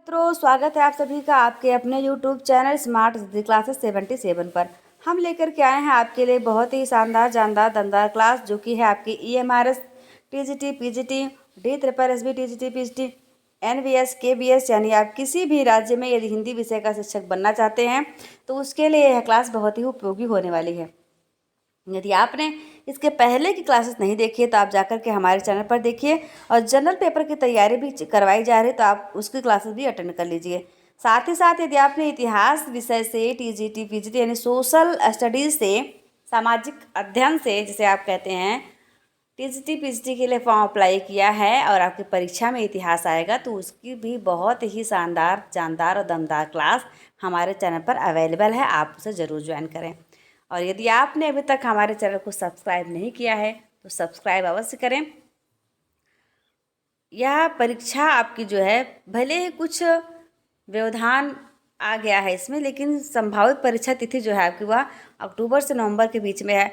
मित्रों, स्वागत है आप सभी का आपके अपने YouTube चैनल स्मार्ट क्लासेस 77 पर। हम लेकर के आए हैं आपके लिए बहुत ही शानदार जानदार दमदार क्लास, जो कि है आपकी EMRS TGT PGT DSSB TGT PGT NVS KBS, यानी आप किसी भी राज्य में यदि हिंदी विषय का शिक्षक बनना चाहते हैं तो उसके लिए यह क्लास बहुत ही उपयोगी होने वाली है। यदि आपने इसके पहले की क्लासेस नहीं देखी है तो आप जाकर के हमारे चैनल पर देखिए, और जनरल पेपर की तैयारी भी करवाई जा रही है तो आप उसकी क्लासेस भी अटेंड कर लीजिए। साथ ही साथ यदि आपने इतिहास विषय से TGT PGT यानी सोशल स्टडीज़ से, सामाजिक अध्ययन से जिसे आप कहते हैं, TGT PGT के लिए फॉर्म अप्लाई किया है और आपकी परीक्षा में इतिहास आएगा तो उसकी भी बहुत ही शानदार जानदार और दमदार क्लास हमारे चैनल पर अवेलेबल है। आप उसे ज़रूर ज्वाइन करें। और यदि आपने अभी तक हमारे चैनल को सब्सक्राइब नहीं किया है तो सब्सक्राइब अवश्य करें। यह परीक्षा आपकी जो है, भले ही कुछ व्यवधान आ गया है इसमें, लेकिन संभावित परीक्षा तिथि जो है आपकी वह अक्टूबर से नवंबर के बीच में है।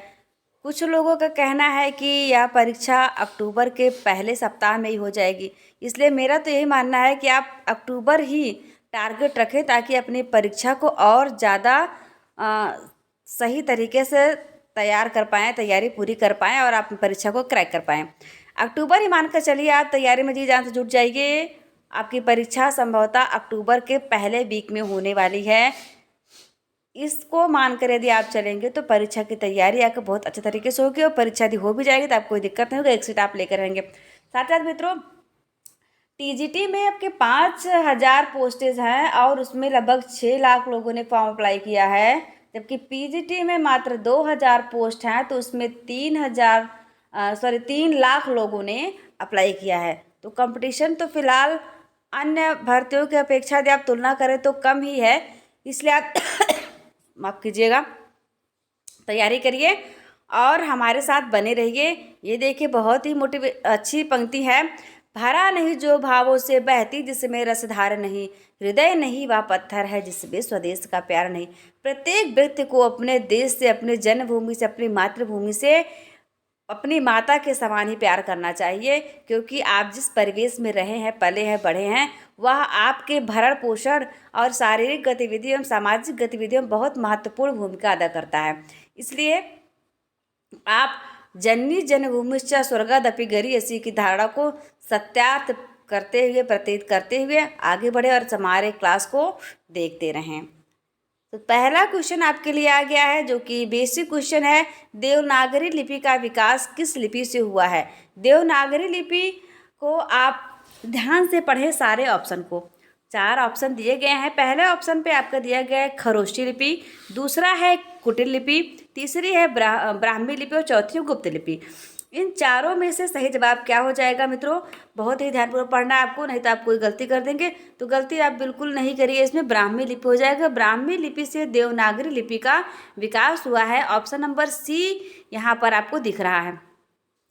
कुछ लोगों का कहना है कि यह परीक्षा अक्टूबर के पहले सप्ताह में ही हो जाएगी, इसलिए मेरा तो यही मानना है कि आप अक्टूबर ही टारगेट रखें ताकि अपनी परीक्षा को और ज़्यादा सही तरीके से तैयार कर पाएँ, तैयारी पूरी कर पाएँ और आप परीक्षा को क्रैक कर पाएँ। अक्टूबर ही मानकर चलिए, आप तैयारी में जी जान से जुट जाइए। आपकी परीक्षा संभवतः अक्टूबर के पहले वीक में होने वाली है। इसको मानकर यदि आप चलेंगे तो परीक्षा की तैयारी आपको बहुत अच्छे तरीके से होगी और परीक्षा यदि हो भी जाएगी तो आपको कोई दिक्कत नहीं होगी, एक सीट आप लेकर रहेंगे। साथ साथ मित्रों, TGT में आपके 5000 पोस्टेज हैं और उसमें लगभग 6 लाख लोगों ने फॉर्म अप्लाई किया है, जबकि PGT में मात्र 2000 पोस्ट हैं तो उसमें 3 लाख लोगों ने अप्लाई किया है। तो कंपटीशन तो फिलहाल अन्य भर्तियों की अपेक्षा यदि आप तुलना करें तो कम ही है, इसलिए आप माफ़ कीजिएगा, तैयारी करिए और हमारे साथ बने रहिए। ये देखिए, बहुत ही अच्छी पंक्ति है। भरा नहीं जो भावों से बहती जिसमें रसधार नहीं, हृदय नहीं वह पत्थर है जिसमें स्वदेश का प्यार नहीं। प्रत्येक व्यक्ति को अपने देश से, अपनी जन्मभूमि से, अपनी मातृभूमि से अपनी माता के समान ही प्यार करना चाहिए, क्योंकि आप जिस परिवेश में रहे हैं, पले हैं, बढ़े हैं, वह आपके भरण पोषण और शारीरिक गतिविधियों एवं सामाजिक गतिविधियों में बहुत महत्वपूर्ण भूमिका अदा करता है। इसलिए आप जननी जन्मभूमिश्च स्वर्गादपि गरीयसी की धारणा को सत्यार्थ करते हुए, प्रतीत करते हुए आगे बढ़े और हमारे क्लास को देखते रहें। तो पहला क्वेश्चन आपके लिए आ गया है, जो कि बेसिक क्वेश्चन है। देवनागरी लिपि का विकास किस लिपि से हुआ है? देवनागरी लिपि को आप ध्यान से पढ़ें सारे ऑप्शन को। 4 ऑप्शन दिए गए हैं। पहले ऑप्शन पे आपका दिया गया है खरोष्ठी लिपि, दूसरा है कुटिल लिपि, तीसरी है ब्राह्मी लिपि और चौथी है गुप्त लिपि। इन चारों में से सही जवाब क्या हो जाएगा मित्रों? बहुत ही ध्यानपूर्वक पढ़ना है आपको, नहीं तो आप कोई गलती कर देंगे। तो गलती आप बिल्कुल नहीं करिए, इसमें ब्राह्मी लिपि हो जाएगा। ब्राह्मी लिपि से देवनागरी लिपि का विकास हुआ है। ऑप्शन नंबर C यहाँ पर आपको दिख रहा है,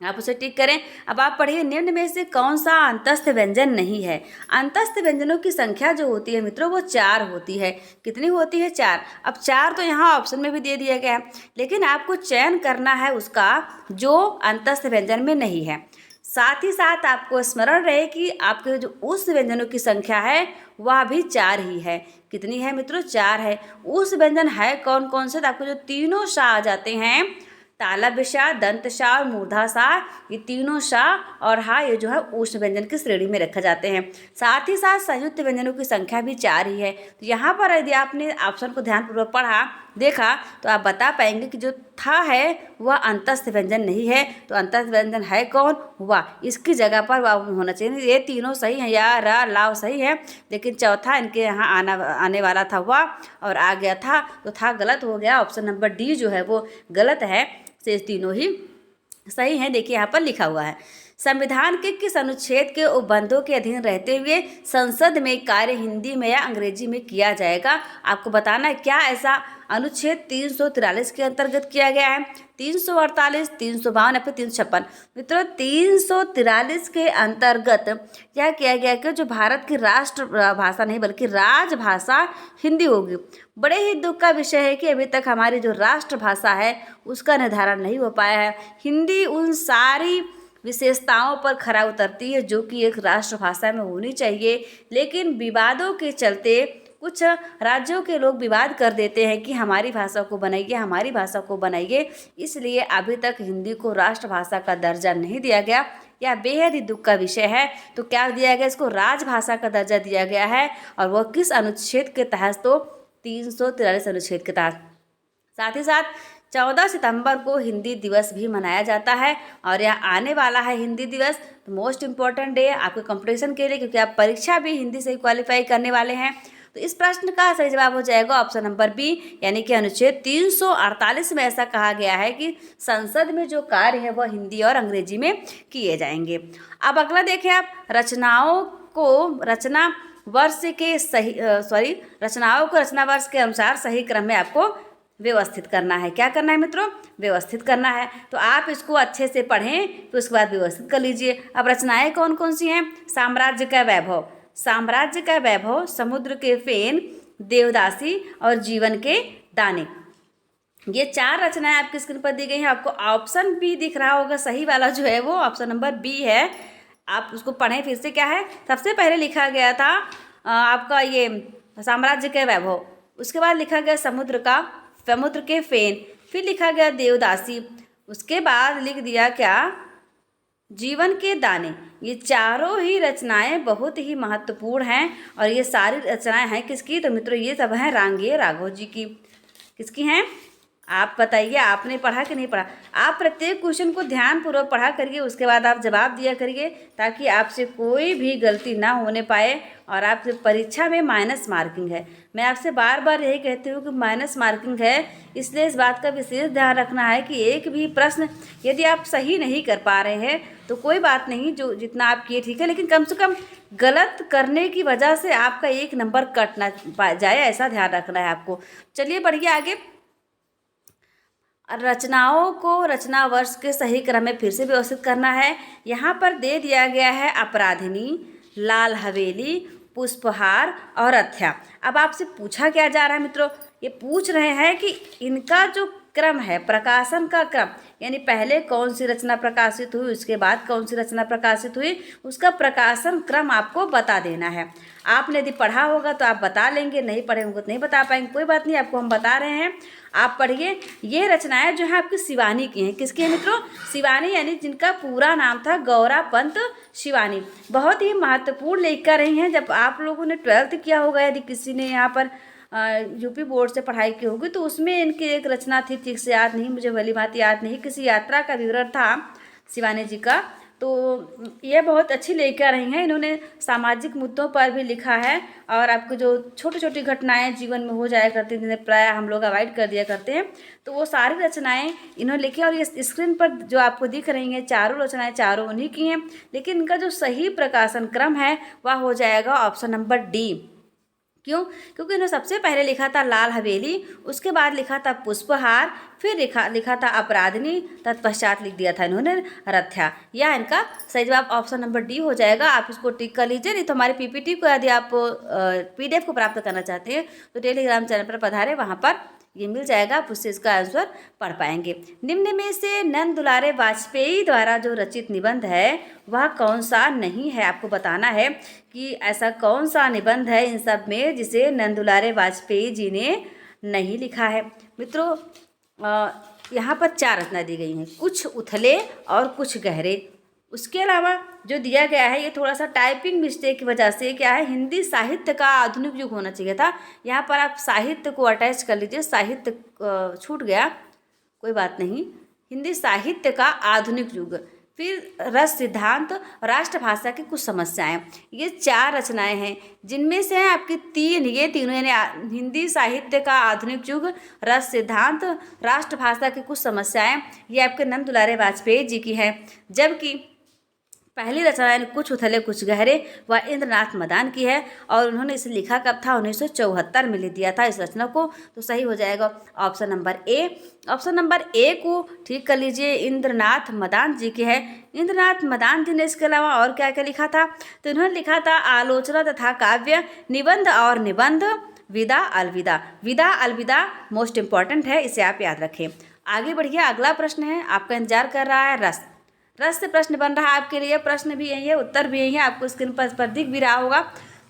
आप उसे टिक करें। अब आप पढ़िए, निम्न में से कौन सा अंतस्थ व्यंजन नहीं है? अंतस्थ व्यंजनों की संख्या जो होती है मित्रों वो 4 होती है। कितनी होती है? 4। अब 4 तो यहाँ ऑप्शन में भी दे दिया गया है, लेकिन आपको चयन करना है उसका जो अंतस्थ व्यंजन में नहीं है। साथ ही साथ आपको स्मरण रहे कि आपके जो उस व्यंजनों की संख्या है वह भी 4 ही है। कितनी है मित्रों? 4 है। उस व्यंजन है कौन कौन से? तो आपको जो तीनों शाह आ जाते हैं, तालव्य शाह, दंत शाह और मूर्धा शाह, ये तीनों शाह और हा ये जो है उष्ण व्यंजन की श्रेणी में रखे जाते हैं। साथ ही साथ संयुक्त व्यंजनों की संख्या भी 4 ही है। तो यहाँ पर यदि आपने ऑप्शन को ध्यानपूर्वक पढ़ा, देखा, तो आप बता पाएंगे कि जो था है वह अंतस्थ व्यंजन नहीं है। तो अंतस्थ व्यंजन है कौन? वह। इसकी जगह पर वह होना चाहिए। ये तीनों सही हैं, या रा लाव सही है, लेकिन चौथा इनके यहाँ आने वाला था वह और आ गया था, तो था गलत हो गया। ऑप्शन नंबर D जो है वो गलत है। से तीनों ही सही हैं। देखिए यहाँ पर लिखा हुआ है, संविधान के किस अनुच्छेद के उपबंधों के अधीन रहते हुए संसद में कार्य हिंदी में या अंग्रेजी में किया जाएगा? आपको बताना है क्या ऐसा अनुच्छेद 343 के अंतर्गत किया गया है, 348, 352 या फिर 356? मित्रों, 343 के अंतर्गत क्या किया गया कि जो भारत की राष्ट्र भाषा नहीं बल्कि राजभाषा हिंदी होगी। बड़े ही दुख का विषय है कि अभी तक हमारी जो राष्ट्रभाषा है उसका निर्धारण नहीं हो पाया है। हिंदी उन सारी विशेषताओं पर खरा उतरती है जो कि एक राष्ट्रभाषा में होनी चाहिए। लेकिन विवादों के चलते कुछ राज्यों के लोग विवाद कर देते हैं कि हमारी भाषा को बनाइए, हमारी भाषा को बनाइए, इसलिए अभी तक हिंदी को राष्ट्रभाषा का दर्जा नहीं दिया गया। यह बेहद ही दुख का विषय है। तो क्या दिया गया, इसको राजभाषा का दर्जा दिया गया है। और वह किस अनुच्छेद के तहत, तो 343 अनुच्छेद के तहत। साथ ही साथ 14 सितंबर को हिंदी दिवस भी मनाया जाता है और यह आने वाला है हिंदी दिवस, तो मोस्ट इम्पॉर्टेंट डे आपके कंपटीशन के लिए, क्योंकि आप परीक्षा भी हिंदी से क्वालिफाई करने वाले हैं। तो इस प्रश्न का सही जवाब हो जाएगा ऑप्शन नंबर बी, यानी कि अनुच्छेद 348 में ऐसा कहा गया है कि संसद में जो कार्य है वह हिंदी और अंग्रेजी में किए जाएंगे। अब अगला देखें आप, रचनाओं को रचना वर्ष के अनुसार सही क्रम में आपको व्यवस्थित करना है। क्या करना है मित्रों, व्यवस्थित करना है। तो आप इसको अच्छे से पढ़ें, तो उसके बाद व्यवस्थित कर लीजिए। अब रचनाएं कौन कौन सी हैं, साम्राज्य का वैभव, साम्राज्य का वैभव, समुद्र के फेन, देवदासी और जीवन के दाने, ये 4 रचनाएं आपकी स्क्रीन पर दी गई हैं। आपको ऑप्शन बी दिख रहा होगा, सही वाला जो है वो ऑप्शन नंबर बी है। आप उसको पढ़ें फिर से। क्या है, सबसे पहले लिखा गया था आपका ये साम्राज्य का वैभव, उसके बाद लिखा गया समुद्र के फेन, फिर लिखा गया देवदासी, उसके बाद लिख दिया क्या, जीवन के दाने। ये चारों ही रचनाएं बहुत ही महत्वपूर्ण हैं और ये सारी रचनाएं हैं किसकी, तो मित्रों ये सब हैं रांगे राघव जी की। किसकी हैं, आप बताइए, आपने पढ़ा कि नहीं पढ़ा। आप प्रत्येक क्वेश्चन को ध्यानपूर्वक पढ़ा करिए, उसके बाद आप जवाब दिया करिए, ताकि आपसे कोई भी गलती ना होने पाए और आपसे परीक्षा में माइनस मार्किंग है। मैं आपसे बार बार यही कहती हूँ कि माइनस मार्किंग है, इसलिए इस बात का विशेष ध्यान रखना है कि एक भी प्रश्न यदि आप सही नहीं कर पा रहे हैं तो कोई बात नहीं, जो जितना आप किए ठीक है, लेकिन कम से कम गलत करने की वजह से आपका 1 नंबर कट ना जाए, ऐसा ध्यान रखना है आपको। चलिए बढ़िए आगे। रचनाओं को रचना वर्ष के सही क्रम में फिर से व्यवस्थित करना है। यहाँ पर दे दिया गया है अपराधिनी, लाल हवेली, पुष्पहार और अथ्या। अब आपसे पूछा क्या जा रहा है मित्रों, ये पूछ रहे हैं कि इनका जो क्रम है, प्रकाशन का क्रम, यानी पहले कौन सी रचना प्रकाशित हुई, उसके बाद कौन सी रचना प्रकाशित हुई, उसका प्रकाशन क्रम आपको बता देना है। आपने यदि पढ़ा होगा तो आप बता लेंगे, नहीं पढ़े होंगे तो नहीं बता पाएंगे, कोई बात नहीं, आपको हम बता रहे हैं, आप पढ़िए। ये रचनाएं जो है आपकी शिवानी की हैं। किसकी है मित्रों, शिवानी, यानी जिनका पूरा नाम था गौरा पंत शिवानी। बहुत ही महत्वपूर्ण लेखिका रही हैं। जब आप लोगों ने 12th किया होगा, यदि किसी ने यहाँ पर यूपी बोर्ड से पढ़ाई की होगी, तो उसमें इनकी एक रचना थी, ठीक से याद नहीं, मुझे भली बात याद नहीं, किसी यात्रा का विवरण था शिवानी जी का। तो ये बहुत अच्छी लेखिका रही हैं। इन्होंने सामाजिक मुद्दों पर भी लिखा है और आपको जो छोटी छोटी घटनाएं जीवन में हो जाया करती हैं, जिन्हें प्राय हम लोग अवॉइड कर दिया करते हैं, तो वो सारी रचनाएं इन्होंने लिखी। और ये स्क्रीन पर जो आपको दिख रही हैं चारों रचनाएं, चारों उन्हीं की हैं, लेकिन इनका जो सही प्रकाशन क्रम है वह हो जाएगा ऑप्शन नंबर डी। क्यों, क्योंकि इन्होंने सबसे पहले लिखा था लाल हवेली, उसके बाद लिखा था पुष्पहार, फिर लिखा था अपराधिनी, तत्पश्चात लिख दिया था इन्होंने रथ्या। यह इनका सही जवाब ऑप्शन नंबर डी हो जाएगा। आप इसको टिक कर लीजिए। नहीं तो हमारे पीपीटी को यदि आप PDF को प्राप्त करना चाहते हैं तो टेलीग्राम चैनल पर पधारे, वहाँ पर ये मिल जाएगा, आप उससे इसका आंसर पढ़ पाएंगे। निम्न में से नंद दुलारे वाजपेयी द्वारा जो रचित निबंध है वह कौन सा नहीं है। आपको बताना है कि ऐसा कौन सा निबंध है इन सब में जिसे नंद दुलारे वाजपेयी जी ने नहीं लिखा है। मित्रों यहाँ पर 4 रचना दी गई हैं, कुछ उथले और कुछ गहरे। उसके अलावा जो दिया गया है ये थोड़ा सा टाइपिंग मिस्टेक की वजह से क्या है, हिंदी साहित्य का आधुनिक युग होना चाहिए था। यहाँ पर आप साहित्य को अटैच कर लीजिए, साहित्य छूट गया, कोई बात नहीं। हिंदी साहित्य का आधुनिक युग, फिर रस सिद्धांत, राष्ट्रभाषा की कुछ समस्याएं, ये 4 रचनाएं हैं, जिनमें से हैं आपकी 3, ये तीनों यानी हिंदी साहित्य का आधुनिक युग, रस सिद्धांत, राष्ट्रभाषा की कुछ समस्याएं, ये आपके नंद दुलारे वाजपेयी जी की है। जबकि पहली रचना यानी कुछ उथले कुछ गहरे वह इंद्रनाथ मदान की है और उन्होंने इसे लिखा कब था, 1974 में लिख दिया था इस रचना को। तो सही हो जाएगा option number A. Option number A को ठीक कर लीजिए, इंद्रनाथ मदान जी की है। इंद्रनाथ मदान जी ने इसके अलावा और क्या क्या लिखा था, तो इन्होंने लिखा था आलोचना तथा काव्य, निबंध और निबंध, विदा अलविदा। विदा अलविदा मोस्ट इंपॉर्टेंट है, इसे आप याद रखें। आगे बढ़िए, अगला प्रश्न है आपका इंतजार कर रहा है, रस। रस से प्रश्न बन रहा है आपके लिए, प्रश्न भी यही है, उत्तर भी यही है, आपको स्क्रीन पर दिख भी रहा होगा।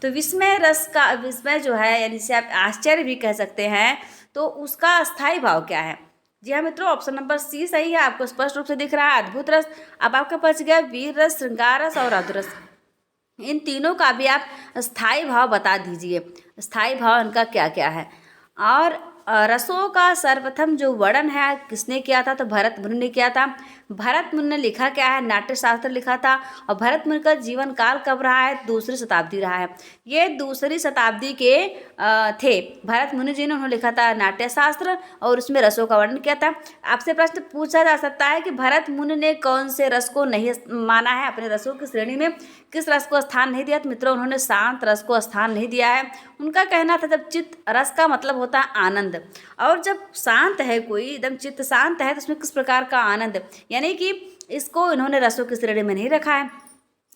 तो विस्मय रस का, विस्मय जो है यानी जिसे आप आश्चर्य भी कह सकते हैं, तो उसका स्थायी भाव क्या है? जी हाँ मित्रों, ऑप्शन नंबर सी सही है, आपको स्पष्ट रूप से दिख रहा है अद्भुत रस। अब आपका बच गया वीर रस, श्रृंगार रस और अधरस। इन तीनों का भी आप स्थायी भाव बता दीजिए, स्थायी भाव इनका क्या क्या है। और रसों का सर्वप्रथम जो वर्णन है किसने किया था? तो भरत मुनि ने किया था। भरत मुनि ने लिखा क्या है? नाट्य शास्त्र लिखा था। और भरत मुनि का जीवन काल कब रहा है? दूसरी शताब्दी रहा है। ये दूसरी शताब्दी के थे भरत मुनि जी ने, उन्होंने लिखा था नाट्य शास्त्र और उसमें रसों का वर्णन किया था। आपसे प्रश्न पूछा जा सकता है कि भरत मुनि ने कौन से रस को नहीं माना है, अपने रसों की श्रेणी में किस रस को स्थान नहीं दिया? तो मित्रों उन्होंने शांत रस को स्थान नहीं दिया है। उनका कहना था जब चित्त, रस का मतलब होता है आनंद, और जब शांत है कोई, एकदम चित्त शांत है, तो उसमें किस प्रकार का आनंद, यानी कि इसको इन्होंने रसों की श्रेणी में नहीं रखा है,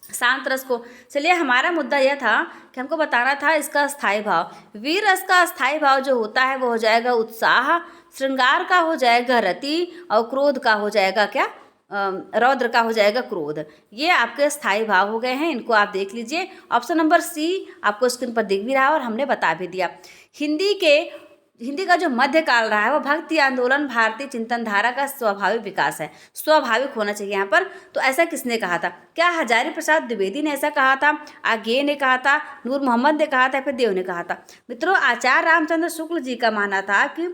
शांत रस को। चलिए, हमारा मुद्दा यह था कि हमको बताना था इसका स्थायी भाव। वीर रस का स्थायी भाव जो होता है वो हो जाएगा उत्साह, श्रृंगार का हो जाएगा रति, और क्रोध का हो जाएगा क्या? रौद्र का हो जाएगा क्रोध। ये आपके स्थायी भाव हो गए हैं, इनको आप देख लीजिए। ऑप्शन नंबर सी आपको स्क्रीन पर दिख भी रहा है और हमने बता भी दिया। हिंदी का जो मध्यकाल रहा है वो भक्ति आंदोलन, भारतीय चिंतन धारा का स्वाभाविक विकास है। स्वाभाविक होना चाहिए यहाँ पर। तो ऐसा किसने कहा था? क्या हजारी प्रसाद द्विवेदी ने ऐसा कहा था, आगे ने कहा था, नूर मोहम्मद ने कहा था, फिर देव ने कहा था? मित्रों, आचार्य रामचंद्र शुक्ल जी का मानना था कि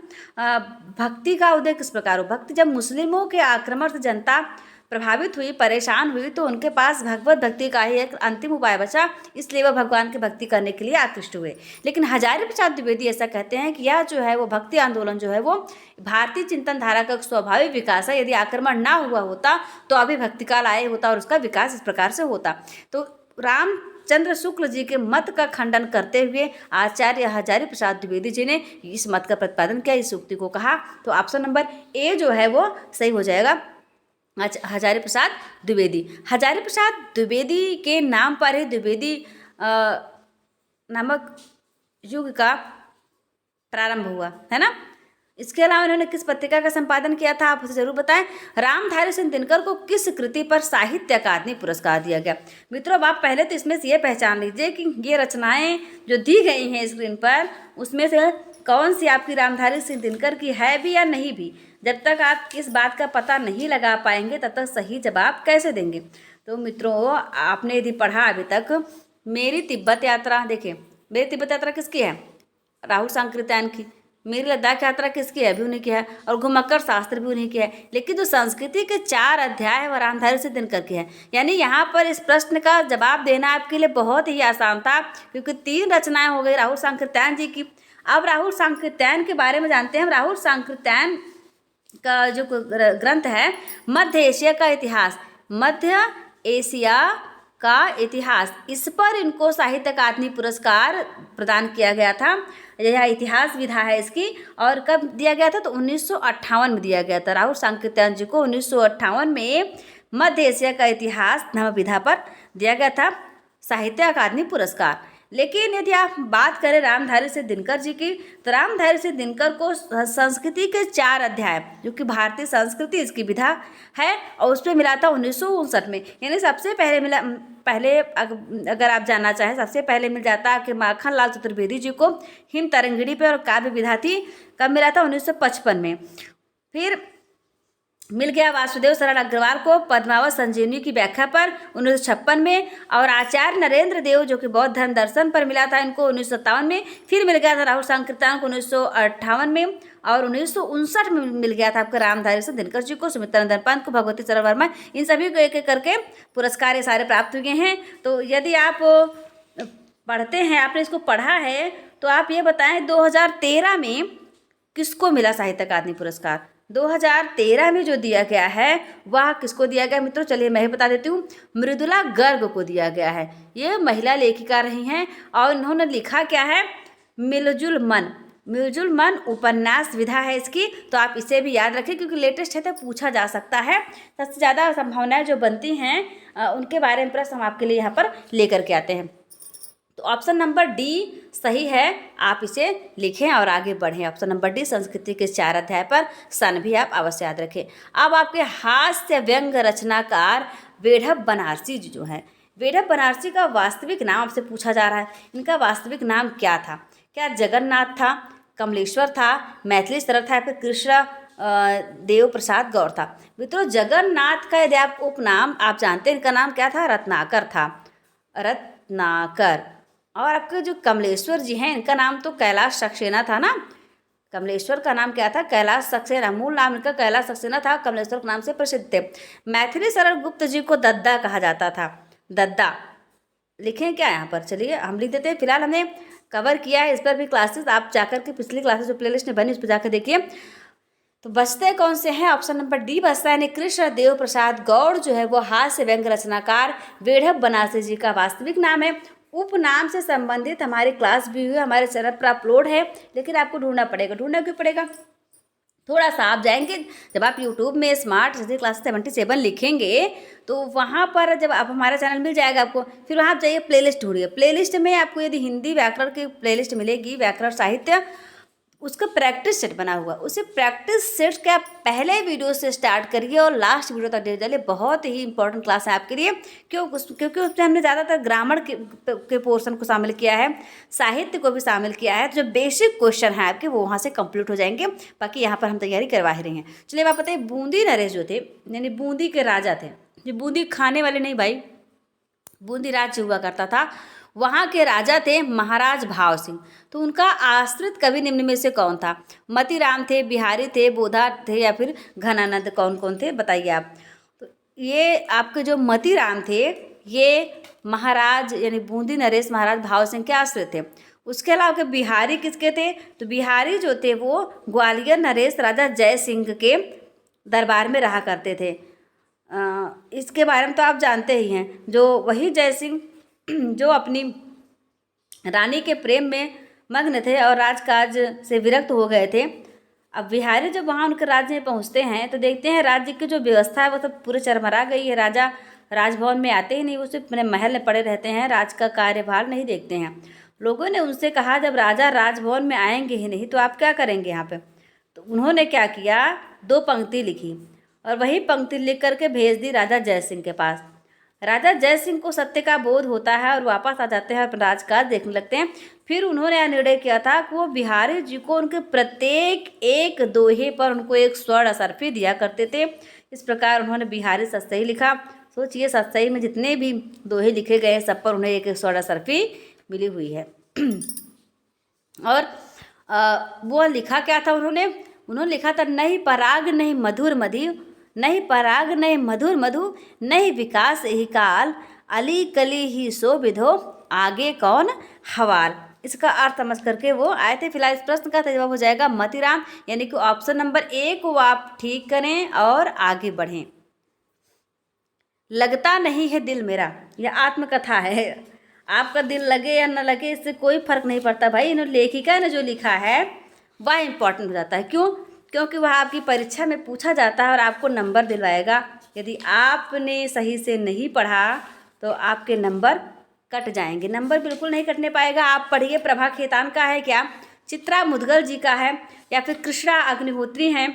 भक्ति का उदय किस प्रकार हो। भक्ति, जब मुस्लिमों के आक्रमण से जनता प्रभावित हुई, परेशान हुई, तो उनके पास भगवत भक्ति का ही एक अंतिम उपाय बचा, इसलिए वह भगवान की भक्ति करने के लिए आकृष्ट हुए। लेकिन हजारी प्रसाद द्विवेदी ऐसा कहते हैं कि यह जो है वो भक्ति आंदोलन जो है वो भारतीय चिंतन धारा का स्वाभाविक विकास है। यदि आक्रमण ना हुआ होता तो अभी भक्ति काल आए होता और उसका विकास इस प्रकार से होता। तो रामचंद्र शुक्ल जी के मत का खंडन करते हुए आचार्य हजारी प्रसाद द्विवेदी जी ने इस मत का प्रतिपादन किया, इस उक्ति को कहा। तो ऑप्शन नंबर ए जो है वो सही हो जाएगा, हजारी प्रसाद द्विवेदी। हजारी प्रसाद द्विवेदी के नाम पर ही द्विवेदी नामक युग का प्रारंभ हुआ है ना। इसके अलावा इन्होंने किस पत्रिका का संपादन किया था, आप उसे जरूर बताएं। रामधारी सिंह दिनकर को किस कृति पर साहित्य अकादमी पुरस्कार दिया गया? मित्रों, अब आप पहले तो इसमें से ये पहचान लीजिए कि ये रचनाएं जो दी गई हैं स्क्रीन पर, उसमें से कौन सी आपकी रामधारी सिंह दिनकर की है भी या नहीं भी। जब तक आप इस बात का पता नहीं लगा पाएंगे तब तक सही जवाब कैसे देंगे? तो मित्रों, आपने यदि पढ़ा अभी तक मेरी तिब्बत यात्रा, देखिए मेरी तिब्बत यात्रा किसकी है? राहुल सांकृत्यायन की। मेरी लद्दाख यात्रा किसकी है? भी उन्हीं की है। और घुमक्कड़ शास्त्र भी उन्हीं की है। लेकिन जो संस्कृति के 4 अध्याय है वो रामधारी सिंह दिनकर के हैं। यानी यहाँ पर इस प्रश्न का जवाब देना आपके लिए बहुत ही आसान था, क्योंकि 3 रचनाएं हो गई राहुल सांकृत्यायन जी की। अब राहुल सांकृत्यायन के बारे में जानते हैं। राहुल सांकृत्यायन का जो ग्रंथ है मध्य एशिया का इतिहास, मध्य एशिया का इतिहास, इस पर इनको साहित्य अकादमी पुरस्कार प्रदान किया गया था। यह इतिहास विधा है इसकी। और कब दिया गया था? तो 1958 में दिया गया था। राहुल सांकृत्यायन जी को 1958 में मध्य एशिया का इतिहास नामक विधा पर दिया गया था साहित्य अकादमी पुरस्कार। लेकिन यदि आप बात करें रामधारी सिंह दिनकर जी की, तो रामधारी सिंह दिनकर को संस्कृति के 4 अध्याय, जो कि भारतीय संस्कृति इसकी विधा है, और उस पर मिला था 1959 में। यानी सबसे पहले अगर आप जानना चाहें, सबसे पहले मिल जाता है कि माखन लाल चतुर्वेदी जी को हिम तरंगिणी पे और काव्य विधा थी, कब मिला था? 1955 में। फिर मिल गया वासुदेव शरण अग्रवाल को पद्मावत संजीवनी की व्याख्या पर 1956 में। और आचार्य नरेंद्र देव जो कि बौद्ध धर्म दर्शन पर मिला था इनको 1957 में। फिर मिल गया था राहुल सांकृत्यायन को 1958 में। और 1959 में मिल गया था आपको रामधारी सिंह दिनकर जी को, सुमित्रानंदन पंत को, भगवती चरण वर्मा, इन सभी को एक एक करके पुरस्कार ये सारे प्राप्त हुए हैं। तो यदि आप पढ़ते हैं, आपने इसको पढ़ा है, तो आप ये बताएं 2013 में किसको मिला साहित्य अकादमी पुरस्कार? 2013 में जो दिया गया है वह किसको दिया गया मित्रों? चलिए मैं ही बता देती हूँ, मृदुला गर्ग को दिया गया है। ये महिला लेखिका रही हैं और इन्होंने लिखा क्या है? मिलजुल मन। मिलजुल मन उपन्यास विधा है इसकी। तो आप इसे भी याद रखें, क्योंकि लेटेस्ट है तो पूछा जा सकता है। सबसे ज़्यादा संभावनाएं जो बनती हैं उनके बारे में प्रश्न हम आपके लिए यहाँ पर लेकर के आते हैं। तो ऑप्शन नंबर डी सही है, आप इसे लिखें और आगे बढ़ें। ऑप्शन नंबर डी संस्कृति के 4 अध्याय पर सन भी आप अवश्य याद रखें। अब आपके हास्य व्यंग रचनाकार वेढ़व बनारसी जी जो है, वेढ़व बनारसी का वास्तविक नाम आपसे पूछा जा रहा है, इनका वास्तविक नाम क्या था? क्या जगन्नाथ था, कमलेश्वर था, मैथिली शरद था, या फिर कृष्ण देव प्रसाद गौर था? मित्रों, जगन्नाथ का यदि आप उपनाम आप जानते हैं, इनका नाम क्या था? रत्नाकर था, रत्नाकर। और आपके जो कमलेश्वर जी हैं, इनका नाम तो कैलाश सक्सेना था ना। कमलेश्वर का नाम क्या था? कैलाश सक्सेना, मूल नाम इनका कैलाश सक्सेना था, कमलेश्वर के नाम से प्रसिद्ध थे। मैथिली शरण गुप्त जी को दद्दा कहा जाता था, दद्दा। लिखें क्या यहाँ पर? चलिए हम लिख देते हैं। फिलहाल हमने कवर किया है, इस पर भी क्लासेस आप जाकर के पिछली क्लासेस जो प्लेलिस्ट में बनी उस पर जाकर देखिए। तो बचते कौन से हैं? ऑप्शन नंबर डी बचता है, यानी कृष्ण देव प्रसाद गौड़ जो है वो हास्य व्यंग रचनाकार वेढ़व बनारसी जी का वास्तविक नाम है। उपनाम से संबंधित हमारी क्लास भी हुई, हमारे चैनल पर अपलोड है, लेकिन आपको ढूंढना पड़ेगा। ढूंढना क्यों पड़ेगा? थोड़ा सा आप जाएंगे, जब आप यूट्यूब में स्मार्ट हिस्ट्री क्लास 77 लिखेंगे तो वहाँ पर जब आप हमारा चैनल मिल जाएगा आपको, फिर वहाँ आप जाइए प्लेलिस्ट ढूंढिए। प्लेलिस्ट में आपको यदि हिंदी व्याकरण की प्लेलिस्ट मिलेगी, व्याकरण साहित्य, उसका प्रैक्टिस सेट बना हुआ, उसे प्रैक्टिस सेट के आप पहले वीडियो से स्टार्ट करिए और लास्ट वीडियो तक दे डालिए। बहुत ही इंपॉर्टेंट क्लास है आपके लिए, क्योंकि उसमें हमने ज़्यादातर ग्रामर के पोर्शन को शामिल किया है, साहित्य को भी शामिल किया है। तो जो बेसिक क्वेश्चन है आपके वो वहाँ से कंप्लीट हो जाएंगे। बाकी यहाँ पर हम तैयारी करवा ही रहे हैं। चलिए आप बताइए, बूंदी नरेश जो थे, यानी बूंदी के राजा थे, जो बूंदी खाने वाले नहीं भाई, बूंदी राज्य हुआ करता था, वहाँ के राजा थे महाराज भाव सिंह। तो उनका आश्रित कवि निम्न में से कौन था? मतीराम थे, बिहारी थे, बोधा थे, या फिर घनानंद? कौन कौन थे बताइए आप। तो ये आपके जो मतीराम थे ये महाराज यानी बूंदी नरेश महाराज भाव सिंह के आश्रित थे। उसके अलावा के बिहारी किसके थे? तो बिहारी जो थे वो ग्वालियर नरेश राजा जय सिंह के दरबार में रहा करते थे। इसके बारे में तो आप जानते ही हैं, जो वही जय सिंह जो अपनी रानी के प्रेम में मग्न थे और राजकाज से विरक्त हो गए थे। अब बिहारी जब वहाँ उनके राज्य में पहुँचते हैं तो देखते हैं राज्य की जो व्यवस्था है वो सब पूरे चरमरा गई है। राजा राजभवन में आते ही नहीं, वो सिर्फ अपने महल में पड़े रहते हैं, राज का कार्यभार नहीं देखते हैं। लोगों ने उनसे कहा जब राजा राजभवन में आएंगे ही नहीं तो आप क्या करेंगे यहाँ पे? तो उन्होंने क्या किया, 2 पंक्ति लिखी और वही पंक्ति लिख करके भेज दी राजा जय सिंह के पास। राजा जय सिंह को सत्य का बोध होता है और वापस आ जाते हैं, अपना राजकाज देखने लगते हैं। फिर उन्होंने यह निर्णय किया था कि वो बिहारी जी को उनके प्रत्येक एक दोहे पर उनको एक स्वर्ण असरफी दिया करते थे। इस प्रकार उन्होंने बिहारी सतसई लिखा। सोचिए, सतसई में जितने भी दोहे लिखे गए हैं सब पर उन्हें एक स्वर्ण असरफी मिली हुई है। और वो लिखा क्या था उन्होंने लिखा था, नहीं पराग नहीं मधुर मधु, नहीं पराग नहीं मधुर मधु, नहीं विकास यही काल, अली कली ही सो विधो, आगे कौन हवाल। इसका अर्थ समझ करके वो आए थे। फिलहाल इस प्रश्न का जवाब हो जाएगा मतीराम, यानी कि ऑप्शन नंबर 1 को आप ठीक करें और आगे बढ़ें। लगता नहीं है दिल मेरा, यह आत्मकथा है। आपका दिल लगे या न लगे इससे कोई फर्क नहीं पड़ता भाई, इन्होंने लेखिका ने जो लिखा है वह इम्पोर्टेंट हो जाता है। क्यों? क्योंकि वह आपकी परीक्षा में पूछा जाता है और आपको नंबर दिलवाएगा। यदि आपने सही से नहीं पढ़ा तो आपके नंबर कट जाएंगे। नंबर बिल्कुल नहीं कटने पाएगा। आप पढ़िए, प्रभा खेतान का है क्या, चित्रा मुदगल जी का है, या फिर कृष्णा अग्निहोत्री हैं,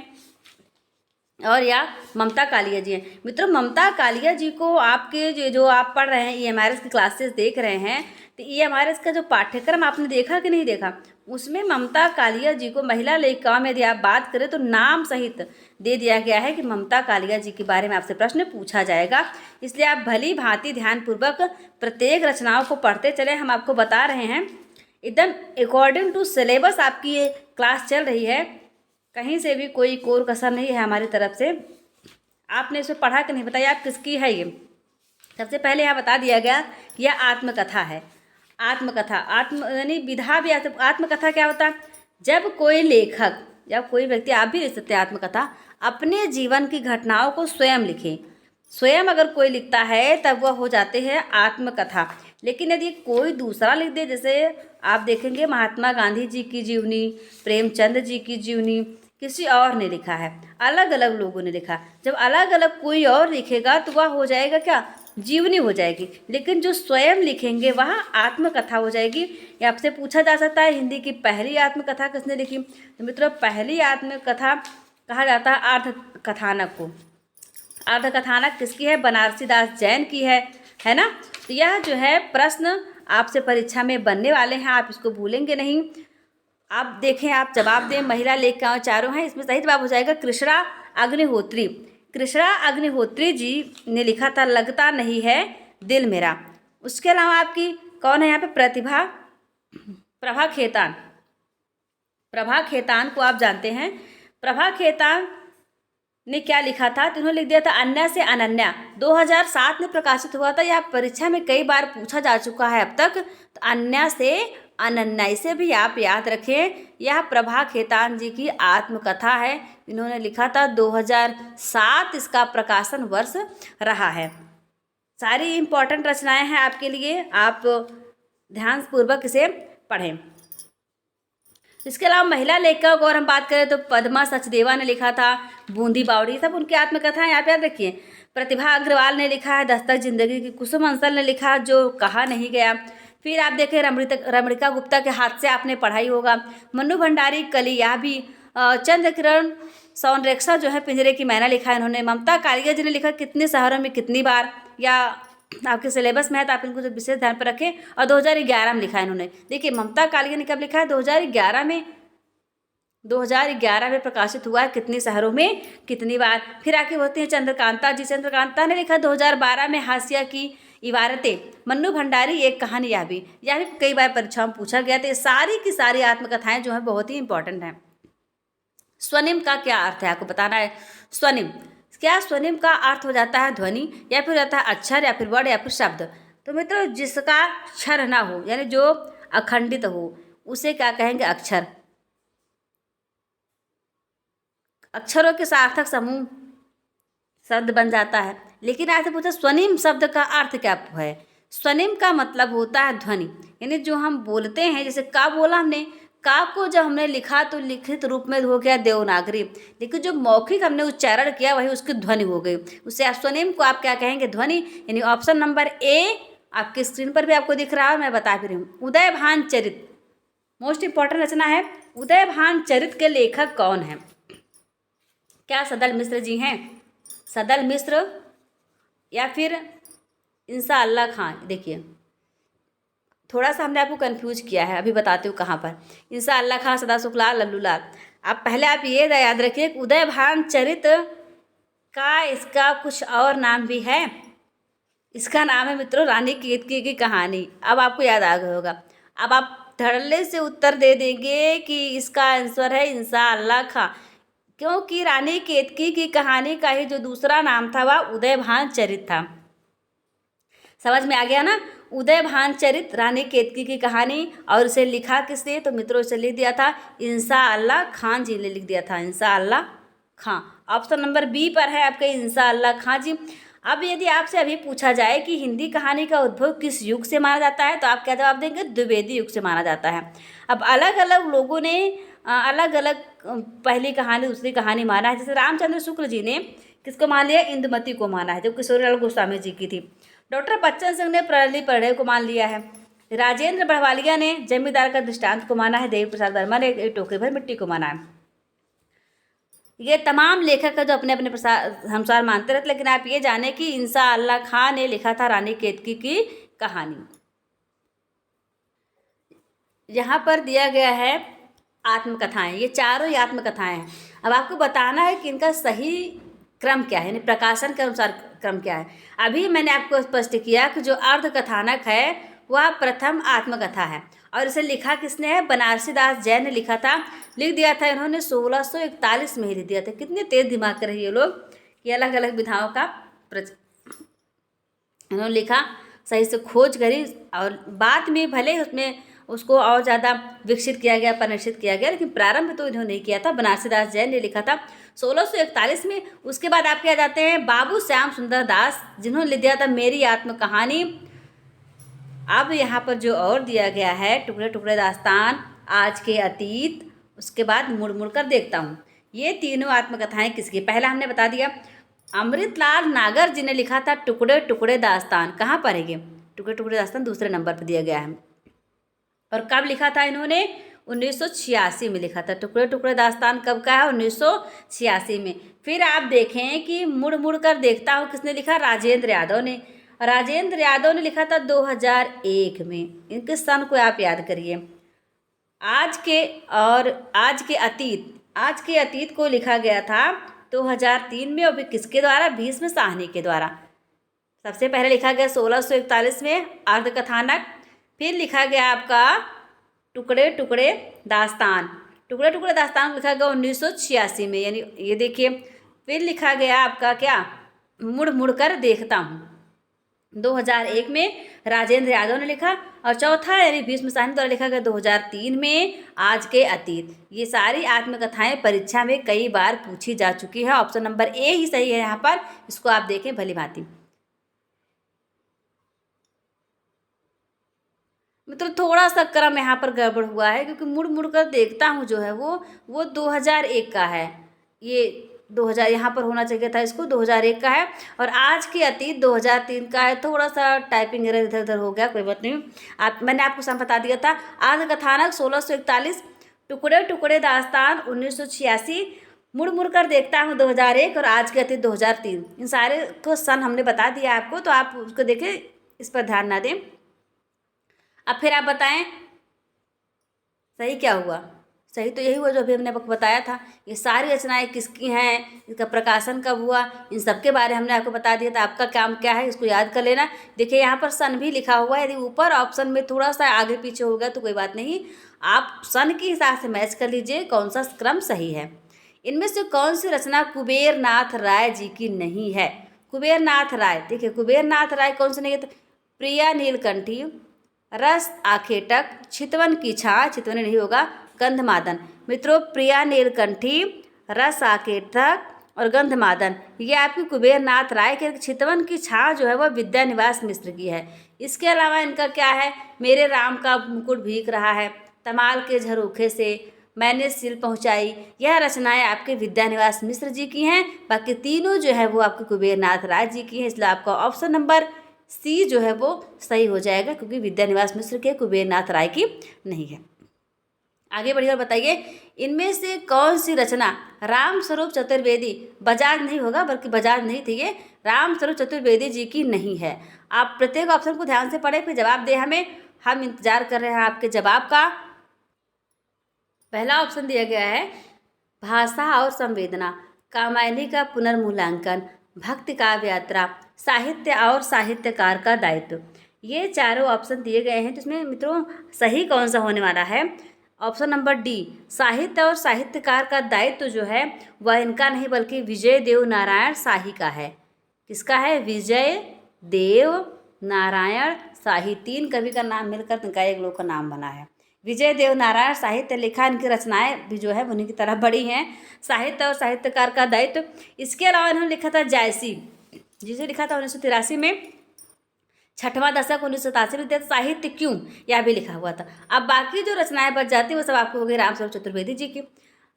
और या ममता कालिया जी हैं। मित्रों, ममता कालिया जी को आपके जो आप पढ़ रहे हैं EMRS की क्लासेस देख रहे हैं, तो EMRS का जो पाठ्यक्रम आपने देखा कि नहीं देखा, उसमें ममता कालिया जी को महिला लेखिकाओं में यदि आप बात करें तो नाम सहित दे दिया गया है कि ममता कालिया जी के बारे में आपसे प्रश्न पूछा जाएगा। इसलिए आप भली भांति ध्यानपूर्वक प्रत्येक रचनाओं को पढ़ते चले। हम आपको बता रहे हैं एकदम अकॉर्डिंग टू सिलेबस आपकी ये क्लास चल रही है, कहीं से भी कोई कोर कसर नहीं है हमारी तरफ से। आपने इसमें पढ़ा कि नहीं बताइए, आप किसकी है ये? सबसे पहले यहाँ बता दिया गया कि यह आत्मकथा है। आत्मकथा यानी विधा भी। आत्मकथा क्या होता है? जब कोई लेखक या कोई व्यक्ति, आप भी लिख सकते हैं आत्मकथा, अपने जीवन की घटनाओं को स्वयं लिखे। स्वयं अगर कोई लिखता है तब वह हो जाते हैं आत्मकथा। लेकिन यदि कोई दूसरा लिख दे, जैसे आप देखेंगे महात्मा गांधी जी की जीवनी, प्रेमचंद जी की जीवनी किसी और ने लिखा है, अलग अलग लोगों ने लिखा। जब अलग अलग कोई और लिखेगा तो वह हो जाएगा क्या, जीवनी हो जाएगी, लेकिन जो स्वयं लिखेंगे वह आत्मकथा हो जाएगी। ये आपसे पूछा जा सकता है हिंदी की पहली आत्मकथा किसने लिखी। तो मित्रों, पहली आत्मकथा कहा जाता है अर्ध कथानक को। अर्ध कथानक किसकी है? बनारसी दास जैन की है ना। तो यह जो है प्रश्न आपसे परीक्षा में बनने वाले हैं, आप इसको भूलेंगे नहीं। आप देखें, आप जवाब दें। महिला लेखिकाओं चारों हैं, इसमें सही जवाब हो जाएगा कृष्णा अग्निहोत्री। कृष्णा अग्निहोत्री जी ने लिखा था लगता नहीं है दिल मेरा। उसके अलावा आपकी कौन है यहाँ पे? प्रभा खेतान। प्रभा खेतान को आप जानते हैं। प्रभा खेतान ने क्या लिखा था? तो उन्होंने लिख दिया था अन्या से अनन्या। 2007 में प्रकाशित हुआ था। यह परीक्षा में कई बार पूछा जा चुका है अब तक। तो अन्या से अनन्या, इसे भी आप याद रखें। यह प्रभा खेतान जी की आत्मकथा है। इन्होंने लिखा था 2007 इसका प्रकाशन वर्ष रहा है। सारी इम्पोर्टेंट रचनाएं हैं आपके लिए, आप ध्यानपूर्वक इसे पढ़ें। इसके अलावा महिला लेखिकाओं को अगर हम बात करें तो पद्मा सचदेवा ने लिखा था बूंदी बावड़ी, सब उनकी आत्मकथाएं आप याद रखिए। प्रतिभा अग्रवाल ने लिखा है दस्तक जिंदगी की। कुसुम अंसल ने लिखा जो कहा नहीं गया। फिर आप देखें रमणिका गुप्ता के हाथ से आपने पढ़ाई होगा। मन्नू भंडारी कली, यह भी चंद्र किरण सौनरेखा जो है पिंजरे की मैना लिखा है इन्होंने। ममता कालिया जी ने लिखा कितने शहरों में कितनी बार, या आपके सिलेबस में है तो आप इनको विशेष ध्यान पर रखें। और 2011 में लिखा है इन्होंने। देखिए ममता कालिया ने कब लिखा है? 2011 में। 2011 में प्रकाशित हुआ है कितने शहरों में कितनी बार। फिर आके होती हैं चंद्रकांता जी। चंद्रकांता ने लिखा 2012 में हाशिया की इबारतें। मन्नू भंडारी एक कहानी, यह भी कई बार परीक्षाओं में पूछा गया। तो ये सारी की सारी आत्मकथाएं जो है बहुत ही इंपॉर्टेंट हैं। स्वनिम का क्या अर्थ है आपको बताना है। स्वनिम क्या? स्वनिम का अर्थ हो जाता है ध्वनि, या फिर होता है अक्षर, या फिर वर्ड, या फिर शब्द। तो मित्रों, जिसका क्षर ना हो यानी जो अखंडित हो उसे क्या कहेंगे? अक्षर। अक्षरों के सार्थक समूह शब्द बन जाता है। लेकिन आपसे पूछा स्वनिम शब्द का अर्थ क्या है? स्वनिम का मतलब होता है ध्वनि, यानी जो हम बोलते हैं। जैसे का बोला हमने, का को जब हमने लिखा तो लिखित रूप में हो गया देवनागरी, लेकिन जो मौखिक हमने उच्चारण किया वही उसकी ध्वनि हो गई। उससे आप स्वनिम को आप क्या कहेंगे? ध्वनि। यानी ऑप्शन नंबर ए आपकी स्क्रीन पर भी आपको दिख रहा है, मैं बता भी रही हूँ। उदयभान चरित मोस्ट इंपॉर्टेंट रचना है। उदयभान चरित के लेखक कौन है? क्या सदल मिश्र जी हैं? सदल मिश्र या फिर इंसा अल्लाह खां। देखिए थोड़ा सा हमने आपको कंफ्यूज किया है, अभी बताती हूँ कहाँ पर। इंसा अल्लाह खां, सदा सुखलाल, लल्लू लाल। आप पहले आप ये याद रखिए उदयभान चरित का इसका कुछ और नाम भी है। इसका नाम है मित्रों रानी केतकी की कहानी। अब आपको याद आ गया होगा। अब आप धड़ल्ले से उत्तर दे देंगे कि इसका आंसर है इंसा अल्लाह खां, क्योंकि रानी केतकी की कहानी का ही जो दूसरा नाम था वह उदयभान चरित था। समझ में आ गया ना? उदयभान चरित रानी केतकी की कहानी। और इसे लिखा किसने? तो मित्रों इसे लिख दिया था इंसा अल्लाह खां जी ने लिख दिया था। इंसा अल्लाह खां। ऑप्शन नंबर बी पर है आपके इंसा अल्लाह खां जी। अब यदि आपसे अभी पूछा जाए कि हिंदी कहानी का उद्भव किस युग से माना जाता है, तो आप क्या जवाब देंगे? द्विवेदी युग से माना जाता है। अब अलग अलग लोगों ने अलग अलग पहली कहानी दूसरी कहानी माना है। जैसे रामचंद्र शुक्ल जी ने किसको मान लिया? इंदुमती को माना है, जो किशोरीलाल गोस्वामी जी की थी। डॉक्टर बच्चन सिंह ने प्रहली पढ़े को मान लिया है। राजेंद्र बड़वालिया ने जमींदार का दृष्टांत को माना है। देवी प्रसाद वर्मा ने एक टोकरी भर मिट्टी को माना है। ये तमाम लेखक का जो अपने अपने अनुसार मानते रहते, लेकिन आप ये जाने कि इंसा अल्लाह खां ने लिखा था रानी केतकी की कहानी। यहाँ पर दिया गया है आत्मकथाएं, ये चारों ही आत्मकथाएं हैं। अब आपको बताना है कि इनका सही क्रम क्या है, यानी प्रकाशन के अनुसार क्रम क्या है। अभी मैंने आपको स्पष्ट किया कि जो अर्ध कथानक है वह प्रथम आत्मकथा है, और इसे लिखा किसने है? बनारसी दास जैन ने लिखा था। लिख दिया था इन्होंने 1641 में ही लिख दिया था। कितने तेज दिमाग के रहे ये लोग कि अलग अलग विधाओं का इन्होंने लिखा, सही से खोज करी, और बाद में भले उसमें उसको और ज़्यादा विकसित किया गया, परिष्कृत किया गया, लेकिन प्रारंभ तो इन्होंने नहीं किया था। बनारसी दास जैन ने लिखा था 1641 में। उसके बाद आप क्या जाते हैं? बाबू श्याम सुंदर दास, जिन्होंने लिख दिया था मेरी आत्मकहानी। अब यहाँ पर जो और दिया गया है टुकड़े टुकड़े दास्तान, आज के अतीत, उसके बाद मुड़ मुड़ कर देखता हूँ, ये तीनों आत्मकथाएं किसकी? पहला हमने बता दिया अमृतलाल नागर जी ने लिखा था टुकड़े टुकड़े दास्तान। कहाँ पर है ये? टुकड़े टुकड़े दास्तान दूसरे नंबर पर दिया गया है। और कब लिखा था इन्होंने? 1986 में लिखा था। टुकड़े टुकड़े दास्तान कब का है? 1986 में। फिर आप देखें कि मुड़ मुड़ कर देखता हूँ किसने लिखा? राजेंद्र यादव ने। राजेंद्र यादव ने लिखा था 2001 में। इनके सन को आप याद करिए। आज के अतीत को लिखा गया था 2003 में, और भी किसके द्वारा? भीष्म साहनी के द्वारा। सबसे पहले लिखा गया 1641 में अर्धकथानक। फिर लिखा गया आपका टुकड़े टुकड़े दास्तान। टुकड़े टुकड़े दास्तान लिखा गया 1986 में, यानी ये देखिए। फिर लिखा गया आपका क्या? मुड़ मुड़ कर देखता हूँ, 2001 में राजेंद्र यादव ने लिखा। और चौथा यानी भीष्म साहनी द्वारा लिखा गया 2003 में आज के अतीत। ये सारी आत्मकथाएं परीक्षा में कई बार पूछी जा चुकी है। ऑप्शन नंबर ए ही सही है यहाँ पर। इसको आप देखें भली भांति। मतलब थोड़ा सा क्रम यहाँ पर गड़बड़ हुआ है, क्योंकि मुड़ मुड़ कर देखता हूँ जो है वो 2001 का है। ये 2000 यहाँ पर होना चाहिए था, इसको 2001 का है। और आज के अतीत 2003 का है। थोड़ा सा टाइपिंग एरर इधर उधर हो गया, कोई बात नहीं। मैंने आपको सब बता दिया था। आत्मकथानक 1641, टुकड़े टुकड़े दास्तान 1986, मुड़ मुड़ कर देखता हूँ 2001, और आज के अतीत 2003। इन सारे को सन हमने बता दिया आपको, तो आप उसको देखें, इस पर ध्यान ना दें। अब फिर आप बताएं सही क्या हुआ? सही तो यही हुआ जो अभी हमने आपको बताया था। ये सारी रचनाएं किसकी हैं, इसका प्रकाशन कब हुआ, इन सब के बारे में हमने आपको बता दिया था। आपका काम क्या है, इसको याद कर लेना। देखिए यहाँ पर सन भी लिखा हुआ है। यदि ऊपर ऑप्शन में थोड़ा सा आगे पीछे हो गया तो कोई बात नहीं, आप सन के हिसाब से मैच कर लीजिए कौन सा क्रम सही है। इनमें से कौन सी रचना कुबेर नाथ राय जी की नहीं है? कुबेर नाथ राय, देखिए कुबेर नाथ राय कौन सी नहीं है? तो प्रिया नीलकंठी, रस आखेटक, चितवन की छाँ, चितवन नहीं होगा, गंधमादन। मित्रों प्रिया नीलकंठी, रस आखेटक और गंधमादन ये आपकी कुबेर नाथ राय के। चितवन की छाँ जो है वह विद्यानिवास मिश्र की है। इसके अलावा इनका क्या है? मेरे राम का मुकुट भीग रहा है, तमाल के झरोखे से मैंने सिल पहुँचाई, यह रचनाएं आपके विद्यानिवास मिश्र जी की हैं। बाकी तीनों जो है वो आपके कुबेर नाथ राय जी की हैं। इसलिए आपका ऑप्शन नंबर सी जो है वो सही हो जाएगा, क्योंकि विद्यानिवास मिश्र के कुबेर नाथ राय की नहीं है। आगे बढ़िए और बताइए, इनमें से कौन सी रचना राम स्वरूप चतुर्वेदी, बजाज नहीं होगा बल्कि बजाज नहीं थी ये, राम स्वरूप चतुर्वेदी जी की नहीं है? आप प्रत्येक ऑप्शन को ध्यान से पढ़े फिर जवाब दें हमें। हम इंतजार कर रहे हैं आपके जवाब का। पहला ऑप्शन दिया गया है भाषा और संवेदना, कामायनी का पुनर्मूल्यांकन, भक्ति काव्य यात्रा, साहित्य और साहित्यकार का दायित्व। ये चारों ऑप्शन दिए गए हैं, जिसमें मित्रों सही कौन सा होने वाला है? ऑप्शन नंबर डी, साहित्य और साहित्यकार का दायित्व जो है वह इनका नहीं बल्कि विजय देव नारायण शाही का है। किसका है? विजय देव नारायण शाही। 3 कवि का नाम मिलकर इनका एक लोग का नाम बना है। विजय देव नारायण साहित्य लिखा, इनकी रचनाएं भी जो है उन्हीं की तरह बड़ी हैं। साहित्य और साहित्यकार का दायित्व। इसके अलावा इन्होंने लिखा था जायसी, जिसे लिखा था 1983 में, छठवां दशक 1987 में। साहित्य क्यों, यह भी लिखा हुआ था। अब बाकी जो रचनाएं बच जाती वो सब आपको हो गई राम स्वरूप चतुर्वेदी जी की।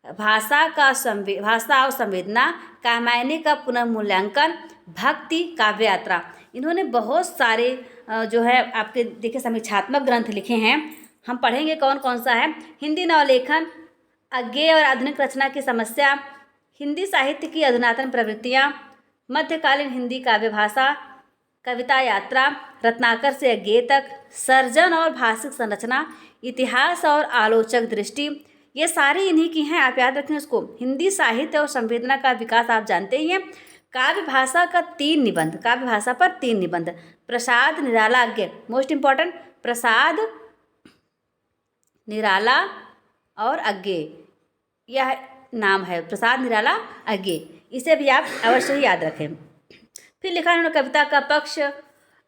भाषा और संवेदना, कामायनी का पुनर्मूल्यांकन, भक्ति काव्य यात्रा। इन्होंने बहुत सारे जो है आपके देखिए समीक्षात्मक ग्रंथ लिखे हैं। हम पढ़ेंगे कौन कौन सा है। हिंदी नवलेखन, अज्ञेय और आधुनिक रचना की समस्या, हिंदी साहित्य की अधुनातन प्रवृत्तियाँ, मध्यकालीन हिंदी काव्य भाषा, कविता यात्रा, रत्नाकर से अज्ञेय तक, सर्जन और भाषिक संरचना, इतिहास और आलोचक दृष्टि। ये सारी इन्हीं की हैं, आप याद रखें उसको। हिंदी साहित्य और संवेदना का विकास आप जानते ही हैं। काव्य भाषा का 3 निबंध, काव्य भाषा पर 3 निबंध, प्रसाद निराला अज्ञेय, मोस्ट इंपॉर्टेंट, प्रसाद निराला और अज्ञेय, यह नाम है प्रसाद निराला अज्ञेय। इसे भी आप अवश्य ही याद रखें। फिर लिखा इन्होंने कविता का पक्ष,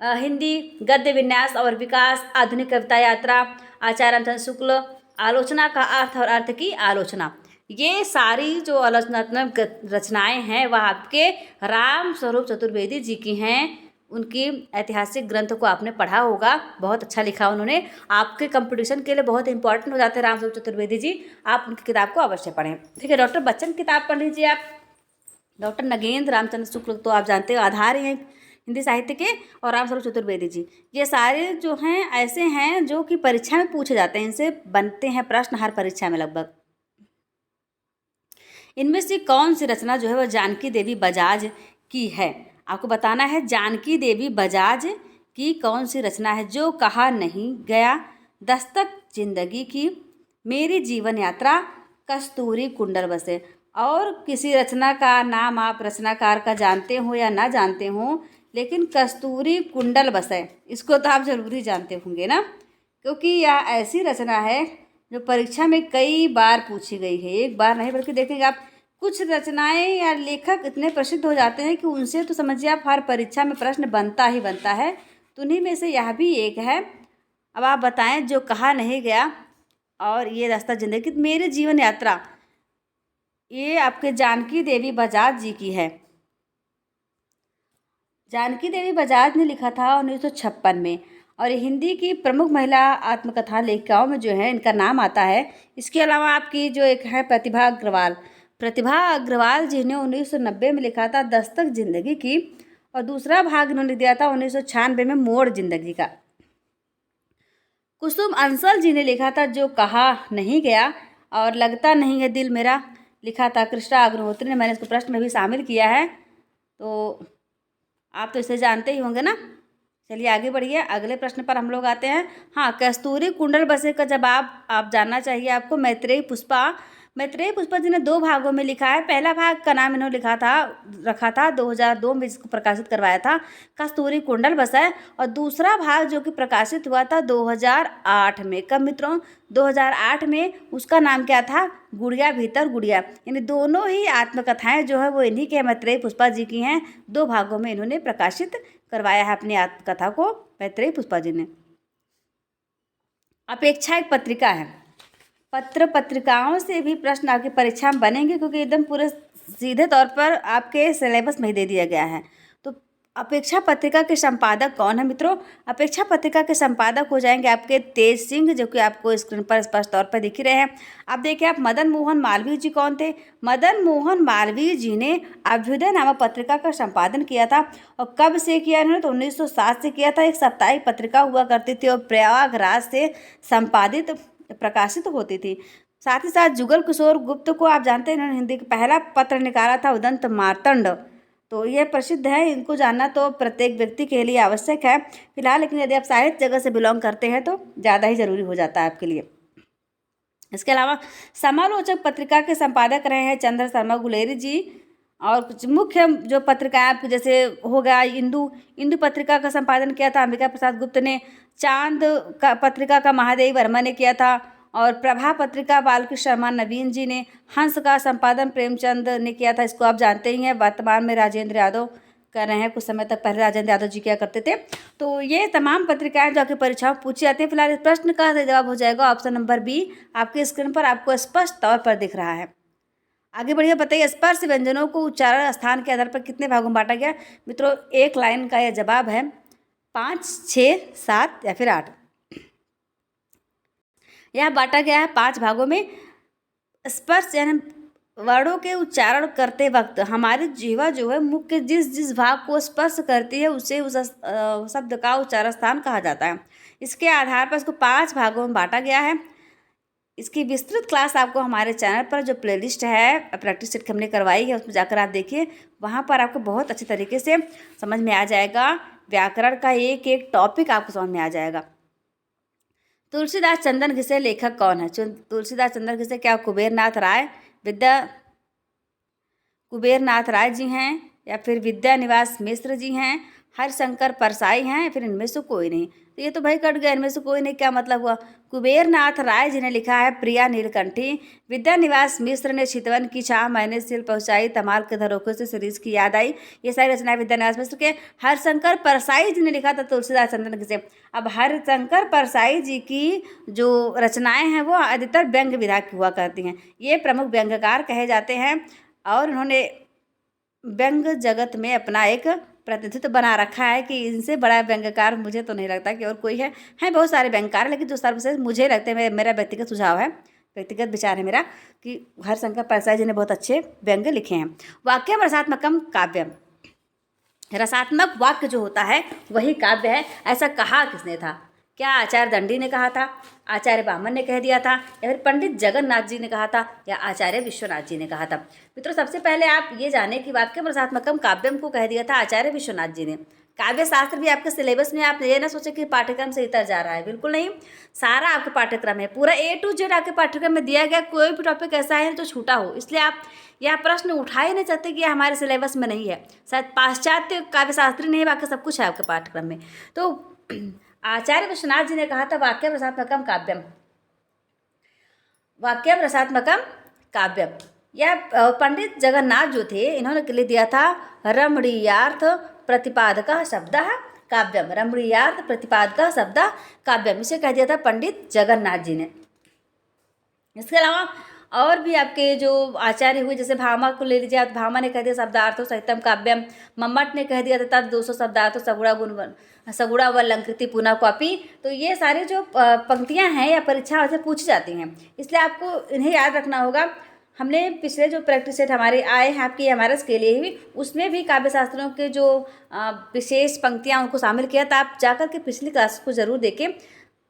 हिंदी गद्य विन्यास और विकास, आधुनिक कविता यात्रा, आचार्य रामचंद्र शुक्ल, आलोचना का अर्थ और अर्थ की आलोचना। ये सारी जो आलोचनात्मक रचनाएं हैं वह आपके राम स्वरूप चतुर्वेदी जी की हैं। उनकी ऐतिहासिक ग्रंथ को आपने पढ़ा होगा, बहुत अच्छा लिखा उन्होंने। आपके कंपटीशन के लिए बहुत इंपॉर्टेंट हो जाते हैं राम स्वरूप चतुर्वेदी जी। आप उनकी किताब को अवश्य पढ़ें। ठीक है, डॉक्टर बच्चन की किताब पढ़ लीजिए आप। डॉक्टर नगेंद्र रामचंद्र शुक्ल तो आप जानते हो आधार हैं हिंदी साहित्य के, और रामस्वरूप चतुर्वेदी जी। ये सारे जो हैं ऐसे हैं जो कि परीक्षा में पूछे जाते हैं, इनसे बनते हैं प्रश्न हर परीक्षा में लगभग। इनमें से कौन सी रचना जो है वह जानकी देवी बजाज की है? आपको बताना है जानकी देवी बजाज की कौन सी रचना है। जो कहा नहीं गया, दस्तक जिंदगी की, मेरी जीवन यात्रा, कस्तूरी कुंडल बसे। और किसी रचना का नाम आप रचनाकार का जानते हो या ना जानते हो, लेकिन कस्तूरी कुंडल बसे इसको तो आप जरूर ही जानते होंगे ना, क्योंकि यह ऐसी रचना है जो परीक्षा में कई बार पूछी गई है। एक बार नहीं बल्कि देखेंगे आप, कुछ रचनाएं या लेखक इतने प्रसिद्ध हो जाते हैं कि उनसे तो समझिए आप हर परीक्षा में प्रश्न बनता ही बनता है। तो उन्हीं में से यह भी एक है। अब आप बताएं जो कहा नहीं गया और ये रास्ता जिंदगी, मेरी जीवन यात्रा, ये आपके जानकी देवी बजाज जी की है। जानकी देवी बजाज ने लिखा था 1956 में, और हिंदी की प्रमुख महिला आत्मकथा लेखिकाओं में जो है इनका नाम आता है। इसके अलावा आपकी जो एक है प्रतिभा अग्रवाल, प्रतिभा अग्रवाल जी ने 1990 में लिखा था दस्तक जिंदगी की, और दूसरा भाग इन्होंने दिया था 1996 में मोड़ जिंदगी का। कुसुम अंसल जी ने लिखा था जो कहा नहीं गया, और लगता नहीं है दिल मेरा लिखा था कृष्णा अग्निहोत्री ने। मैंने इसको प्रश्न में भी शामिल किया है, तो आप तो इसे जानते ही होंगे ना। चलिए आगे बढ़िए, अगले प्रश्न पर हम लोग आते हैं। हाँ, कस्तूरी कुंडल बसे का जवाब आप जानना चाहिए आपको। मैत्रेयी पुष्पा जी ने 2 भागों में लिखा है। पहला भाग का नाम इन्होंने रखा था 2002 में इसको प्रकाशित करवाया था, कस्तूरी कुंडल बसे। और दूसरा भाग जो कि प्रकाशित हुआ था 2008 में। कब मित्रों? 2008 में। उसका नाम क्या था? गुड़िया भीतर गुड़िया। यानी दोनों ही आत्मकथाएं जो है वो इन्हीं के मैत्रेयी पुष्पा जी की हैं। 2 भागों में इन्होंने प्रकाशित करवाया है अपनी आत्मकथा को, मैत्रेयी पुष्पा जी ने। अपेक्षा एक पत्रिका है। पत्रिकाओं से भी प्रश्न आपकी परीक्षा में बनेंगे, क्योंकि एकदम पूरे सीधे तौर पर आपके सिलेबस में ही दे दिया गया है। तो अपेक्षा पत्रिका के संपादक कौन है मित्रों? अपेक्षा पत्रिका के संपादक हो जाएंगे आपके तेज सिंह, जो कि आपको स्क्रीन पर स्पष्ट तौर पर दिख रहे हैं। अब देखिए आप, मदन मोहन मालवीय जी कौन थे? मदन मोहन मालवीय जी ने अभ्युदय नामक पत्रिका का संपादन किया था। और कब से किया इन्होंने? तो 1907 से किया था। एक साप्ताहिक पत्रिका हुआ करती थी और प्रयागराज से संपादित प्रकाशित होती थी। साथ ही साथ जुगल किशोर गुप्त को आप जानते हैं, इन्होंने हिंदी का पहला पत्र निकाला था उदंत मार्तंड। तो ये प्रसिद्ध है, इनको जानना तो प्रत्येक व्यक्ति के लिए आवश्यक है फिलहाल, लेकिन यदि आप साहित्य जगत से बिलोंग करते हैं तो ज़्यादा ही जरूरी हो जाता है आपके लिए। इसके अलावा समालोचक पत्रिका के संपादक रहे हैं चंद्र शर्मा गुलेरी जी। और कुछ मुख्य जो पत्रिकाएं आपकी जैसे हो गया, इंदु पत्रिका का संपादन किया था अंबिका प्रसाद गुप्त ने। चांद का पत्रिका का महादेवी वर्मा ने किया था। और प्रभा पत्रिका बालकृष्ण शर्मा नवीन जी ने। हंस का संपादन प्रेमचंद ने किया था, इसको आप जानते ही हैं। वर्तमान में राजेंद्र यादव कर रहे हैं, कुछ समय तक पहले राजेंद्र यादव जी किया करते थे। तो ये तमाम पत्रिकाएं जो आपकी परीक्षाओं में पूछी जाती हैं। फिलहाल इस प्रश्न का जवाब हो जाएगा ऑप्शन नंबर बी, आपके स्क्रीन पर आपको स्पष्ट तौर पर दिख रहा है। आगे बढ़िए, बताइए स्पर्श व्यंजनों को उच्चारण स्थान के आधार पर कितने भागों में बांटा गया? मित्रों एक लाइन का यह जवाब है 5, 6, 7 या फिर 8। यह बांटा गया है 5 भागों में। स्पर्श यानी वर्णों के उच्चारण करते वक्त हमारी जीवा जो है मुख के जिस भाग को स्पर्श करती है उसे उस शब्द का उच्चारण स्थान कहा जाता है। इसके आधार पर इसको 5 भागों में बांटा गया है। इसकी विस्तृत क्लास आपको हमारे चैनल पर जो प्लेलिस्ट है प्रैक्टिस सेट हमने करवाई है उसमें जाकर आप देखिए, वहाँ पर आपको बहुत अच्छे तरीके से समझ में आ जाएगा। व्याकरण का एक एक टॉपिक आपको समझ में आ जाएगा। तुलसीदास चंदन घिसे लेखक कौन है? तुलसीदास चंदन घिसे क्या कुबेरनाथ राय जी हैं, या फिर विद्यानिवास मिश्र जी हैं, हरिशंकर परसाई हैं, या फिर इनमें से कोई नहीं? तो ये तो भाई कट गया, इनमें से कोई नहीं क्या मतलब हुआ? कुबेरनाथ राय जी ने लिखा है प्रिया नीलकंठी। विद्यानिवास मिश्र ने चितवन की छाह मैंने सिल पहुंचाई, तमाल के धरोखे से सीरीज की याद आई। ये सारी रचनाएं विद्यानिवास मिश्र के। हरिशंकर परसाई जी ने लिखा था तुलसीदास चंदन घिसे। अब हरिशंकर परसाई जी की जो रचनाएं हैं वो अधिकतर व्यंग्य विधा की हुआ करती हैं। ये प्रमुख व्यंग्यकार कहे जाते हैं और उन्होंने व्यंग्य जगत में अपना एक प्रतिनिधित्व बना रखा है कि इनसे बड़ा व्यंग्यकार मुझे तो नहीं लगता कि और कोई है। हैं बहुत सारे व्यंग्यकार, लेकिन जो सर्वश्रेष्ठ मुझे लगते हैं, मेरा व्यक्तिगत सुझाव है व्यक्तिगत विचार है मेरा कि हरिशंकर परसाई जी ने बहुत अच्छे व्यंग्य लिखे हैं। वाक्यम रसात्मकम काव्यम, रसात्मक वाक्य जो होता है वही काव्य है। ऐसा कहा किसने था? क्या आचार्य दंडी ने कहा था, आचार्य बामन ने कह दिया था, या फिर पंडित जगन्नाथ जी ने कहा था, या आचार्य विश्वनाथ जी ने कहा था? मित्रों, सबसे पहले आप ये जाने कि वाक्यम रसात्मकम काव्यम को कह दिया था आचार्य विश्वनाथ जी ने। काव्य शास्त्र भी आपके सिलेबस में, आप ये ना सोचे कि पाठ्यक्रम से इतर जा रहा है, बिल्कुल नहीं। सारा आपका पाठ्यक्रम है, पूरा A to Z आपके पाठ्यक्रम में दिया गया। कोई भी टॉपिक ऐसा है जो छूटा हो, इसलिए आप यह प्रश्न उठा ही नहीं सकते कि यह हमारे सिलेबस में नहीं है। शायद पाश्चात्य काव्य शास्त्री नहीं, बाकी सब कुछ है आपके पाठ्यक्रम में। तो आचार्य विश्वनाथ जी ने कहा था वाक्यम रसात्मकम काव्यम, वाक्यम रसात्मकम काव्यम। यह पंडित जगन्नाथ जो थे, इन्होंने लिख दिया था रमणीयार्थ प्रतिपादक शब्द काव्यम, रमणीयार्थ प्रतिपादक शब्द काव्यम, इसे कह दिया था पंडित जगन्नाथ जी ने। इसके अलावा और भी आपके जो आचार्य हुए, जैसे भामा को ले लीजिए, भामा ने कह दिया शब्दार्थो सहितम काव्यम, मम्मट ने कह दिया था 200 शब्दार्थो सगुड़ा व अलंकृति पुनः कॉपी। तो ये सारी जो पंक्तियां हैं या परीक्षा से पूछी जाती हैं, इसलिए आपको इन्हें याद रखना होगा। हमने पिछले जो प्रैक्टिस सेट हमारे आए हैं आपके हमारे के लिए ही, उसमें भी काव्य शास्त्रों के जो विशेष पंक्तियां उनको शामिल किया था। आप जाकर के पिछली क्लास को ज़रूर देखें।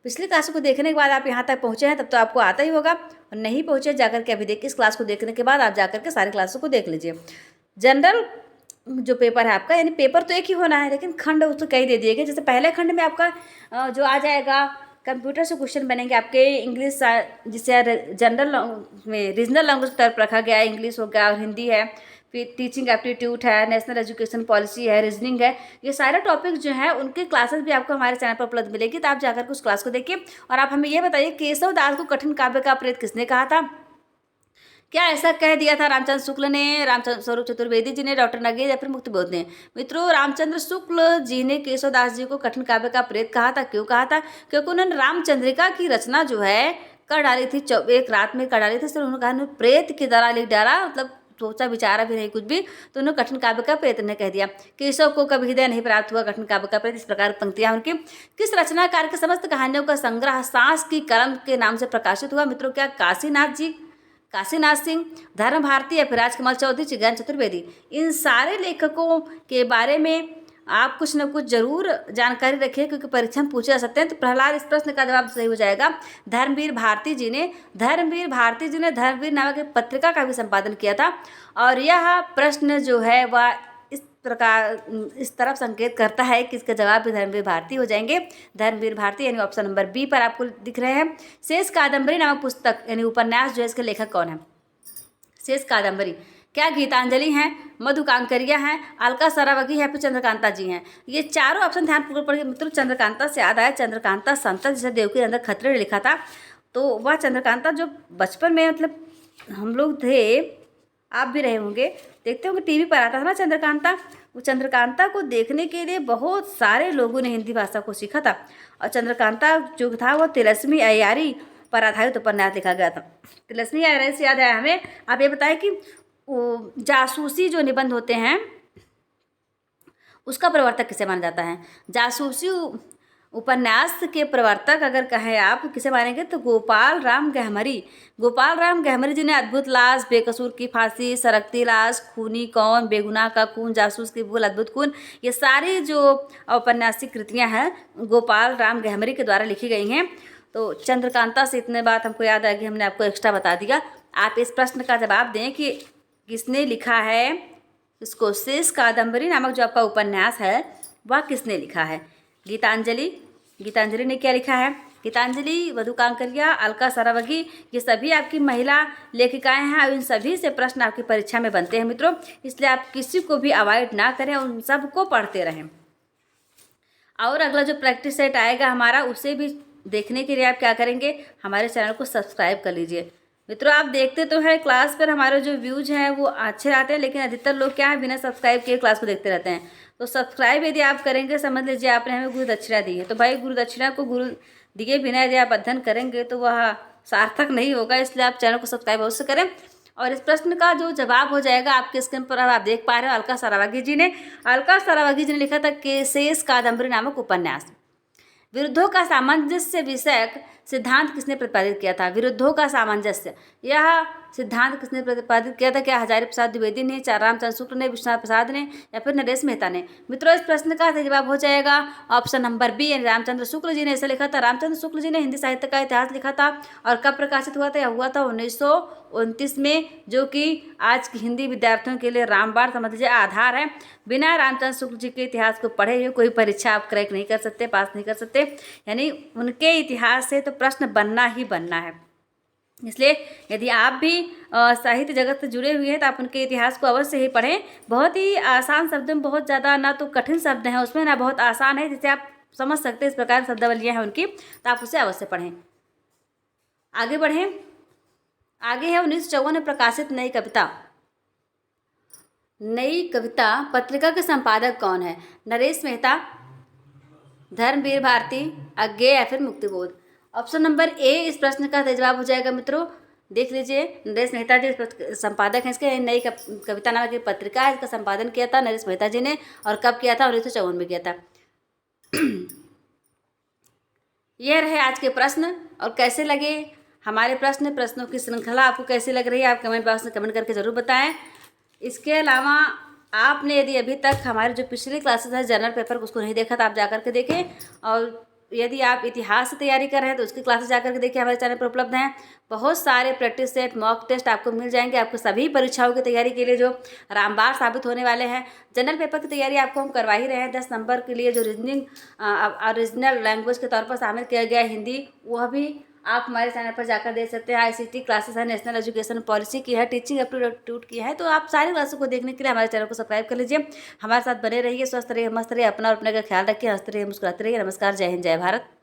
पिछली क्लास को देखने के बाद आप यहाँ तक पहुँचे हैं तब तो आपको आता ही होगा, और नहीं पहुँचे जाकर के अभी देखिए, इस क्लास को देखने के बाद आप जाकर के सारी क्लासों को देख लीजिए। जनरल जो पेपर है आपका, यानी पेपर तो एक ही होना है, लेकिन खंड उसको कई दे दिए गए। जैसे पहले खंड में आपका जो आ जाएगा कंप्यूटर से क्वेश्चन बनेंगे आपके इंग्लिश, जिसे जनरल में रीजनल लैंग्वेज टर्म रखा गया है, इंग्लिश हो गया और हिंदी है, फिर टीचिंग एप्टीट्यूड है, नेशनल एजुकेशन पॉलिसी है, रीजनिंग है। ये सारे टॉपिक जो हैं उनके क्लासेस भी आपको हमारे चैनल पर उपलब्ध मिलेगी, तो आप जाकर उस क्लास को देखिए। और आप हमें ये बताइए, केशव दास को कठिन काव्य का प्रेत किसने कहा था? क्या ऐसा कह दिया था रामचंद्र शुक्ल ने, रामचंद्र स्वरूप चतुर्वेदी जी ने, डॉक्टर नगेश या फिर मुक्तिबोध ने? मित्रों, रामचंद्र शुक्ल जी ने केशवदास जी को कठिन काव्य का प्रेत कहा था। क्यों कहा था? क्योंकि उन्होंने रामचंद्रिका की रचना जो है कर डाली थी, एक रात में कर डाली थी। उन्होंने कहा प्रेत की तरह लिख डाला, मतलब सोचा विचारा भी नहीं कुछ भी, तो उन्होंने कठिन काव्य का प्रेत ने कह दिया। केशव को कभी हृदय नहीं प्राप्त हुआ, कठिन काव्य का प्रेत। इस प्रकार पंक्तियां उनकी। किस रचनाकार के समस्त कहानियों का संग्रह सांस की कलम के नाम से प्रकाशित हुआ? मित्रों, क्या काशीनाथ जी, काशीनाथ सिंह, धर्म भारती या फिर राजकमल चौधरी, चिज्ञान चतुर्वेदी? इन सारे लेखकों के बारे में आप कुछ न कुछ जरूर जानकारी रखिए, क्योंकि परीक्षा में पूछे जा सकते हैं। तो प्रहलाद, इस प्रश्न का जवाब सही हो जाएगा। धर्मवीर भारती जी ने धर्मवीर नामक एक पत्रिका का भी संपादन किया था। और यह प्रश्न जो है वह इस तरफ संकेत करता है कि इसका जवाब भी धर्मवीर भारती हो जाएंगे। धर्मवीर भारती यानी ऑप्शन नंबर बी पर आपको दिख रहे हैं। शेष कादम्बरी नामक पुस्तक यानी उपन्यास जो है, इसके लेखक कौन है? शेष कादम्बरी क्या गीतांजलि हैं, मधुकांकरिया हैं, अलका सरावगी है, फिर चंद्रकांता जी हैं? ये चारों ऑप्शन ध्यानपूर्वक पढ़िए। मित्रों, चंद्रकांता से याद आया, चंद्रकांता संत जिसे देवकी नंदन खत्री ने लिखा था। तो वह चंद्रकांता जो बचपन में मतलब हम लोग थे, आप भी रहे होंगे, देखते होंगे टीवी पर आता था ना चंद्रकांता। वो चंद्रकांता को देखने के लिए बहुत सारे लोगों ने हिंदी भाषा को सीखा था। और चंद्रकांता जो था वो तिलस्मी अय्यारी पर आधारित उपन्यास लिखा गया था। तिलस्मी अय्यारी से याद आया हमें, आप ये बताएं कि जासूसी जो निबंध होते हैं उसका प्रवर्तक किसे माना जाता है? जासूसी उपन्यास के प्रवर्तक अगर कहें आप किसे मानेंगे तो गोपाल राम गहमरी। गोपाल राम गहमरी जी ने अद्भुत लाश, बेकसूर की फांसी, सरकती लाश, खूनी कौन, बेगुनाह का खून, जासूस की भूल, अद्भुत खून, ये सारी जो औपन्यासिक कृतियां हैं गोपाल राम गहमरी के द्वारा लिखी गई हैं। तो चंद्रकांता से इतने बात हमको याद है कि हमने आपको एक्स्ट्रा बता दिया। आप इस प्रश्न का जवाब दें कि किसने लिखा है इसको। शेष कादम्बरी नामक जो आपका उपन्यास है वह किसने लिखा है? गीतांजलि ने क्या लिखा है? गीतांजलि, मधुकांकरिया, अलका सरावगी, ये सभी आपकी महिला लेखिकाएं हैं और इन सभी से प्रश्न आपकी परीक्षा में बनते हैं मित्रों। इसलिए आप किसी को भी अवॉइड ना करें, उन सबको पढ़ते रहें। और अगला जो प्रैक्टिस सेट आएगा हमारा, उसे भी देखने के लिए आप क्या करेंगे, हमारे चैनल को सब्सक्राइब कर लीजिए। मित्रों, आप देखते तो हैं क्लास पर हमारे जो व्यूज हैं वो अच्छे आते हैं, लेकिन अधिकतर लोग क्या है बिना सब्सक्राइब किए क्लास को देखते रहते हैं। तो सब्सक्राइब यदि आप करेंगे, समझ लीजिए आपने हमें गुरु दक्षिणा दी है। तो भाई गुरु दक्षिणा को गुरु दिए बिना यदि आप अध्ययन करेंगे तो वह सार्थक नहीं होगा। इसलिए आप चैनल को सब्सक्राइब अवश्य करें। और इस प्रश्न का जो जवाब हो जाएगा आपके स्क्रीन पर आप देख पा रहे हो, अलका सरावगी जी ने लिखा था कि शेष कादम्बरी नामक उपन्यास। विरुद्धों का सामंजस्य विषयक सिद्धांत किसने प्रतिपादित किया था? विरुद्धों का सामंजस्य, यह सिद्धांत किसने प्रतिपादित किया था? क्या हजारी प्रसाद द्विवेदी ने, रामचंद्र शुक्ल ने, विश्वनाथ प्रसाद ने या फिर नरेश मेहता ने? मित्रों, इस प्रश्न का सही जवाब हो जाएगा option number B, Ramchandra Shukla ji ने इसे लिखा था। रामचंद्र शुक्ल जी ने हिंदी साहित्य का इतिहास लिखा था और कब प्रकाशित हुआ था? यह हुआ था 1929 में, जो कि आज की हिंदी विद्यार्थियों के लिए रामबाण समझ लीजिए आधार है। बिना रामचंद्र शुक्ल जी के इतिहास को पढ़े हुए कोई परीक्षा आप क्रैक नहीं कर सकते, पास नहीं कर सकते, यानी उनके इतिहास से तो प्रश्न बनना ही बनना है। इसलिए यदि आप भी साहित्य जगत से जुड़े हुए हैं तो आप उनके इतिहास को अवश्य ही पढ़ें। बहुत ही आसान शब्द में, बहुत ज़्यादा ना तो कठिन शब्द हैं उसमें, ना बहुत आसान है, जिसे आप समझ सकते हैं, इस प्रकार शब्दावलियाँ हैं उनकी, तो आप उसे अवश्य पढ़ें। आगे बढ़ें। आगे है 1954 में प्रकाशित नई कविता। नई कविता पत्रिका के संपादक कौन है? नरेश मेहता, धर्मवीर भारती, अज्ञेय या फिर मुक्तिबोध? ऑप्शन नंबर ए इस प्रश्न का जवाब हो जाएगा मित्रों। देख लीजिए, नरेश मेहता जी संपादक हैं इसके। नई कविता नामक की पत्रिका है, इसका संपादन किया था नरेश मेहता जी ने। और कब किया था? 1954 में किया था। यह रहे आज के प्रश्न। और कैसे लगे हमारे प्रश्नों की श्रृंखला आपको कैसी लग रही है, आप कमेंट बॉक्स में कमेंट करके ज़रूर बताएं। इसके अलावा आपने यदि अभी तक हमारे जो पिछली क्लासेस है जनरल पेपर उसको नहीं देखा तो आप जाकर के देखें। और यदि आप इतिहास से तैयारी कर रहे हैं तो उसकी क्लासेस जाकर के देखिए, हमारे चैनल पर उपलब्ध हैं। बहुत सारे प्रैक्टिस सेट, मॉक टेस्ट आपको मिल जाएंगे, आपको सभी परीक्षाओं की तैयारी के लिए जो रामबाण साबित होने वाले हैं। जनरल पेपर की तैयारी आपको हम करवा ही रहे हैं। 10 नंबर के लिए जो रीजनिंग ओरिजिनल लैंग्वेज के तौर पर शामिल किया गया है हिंदी, वह भी आप हमारे चैनल पर जाकर देख सकते हैं। ICT क्लासेस है, नेशनल एजुकेशन पॉलिसी की है, टीचिंग एप्टीट्यूड की है। तो आप सारी क्लासों को देखने के लिए हमारे चैनल को सब्सक्राइब कर लीजिए। हमारे साथ बने रहिए, स्वस्थ रहिए, मस्त रहिए, अपना और अपने का ख्याल रखिए, हंसते रहिए, मुस्कुराते रहिए। नमस्कार, जय हिंद, जय भारत।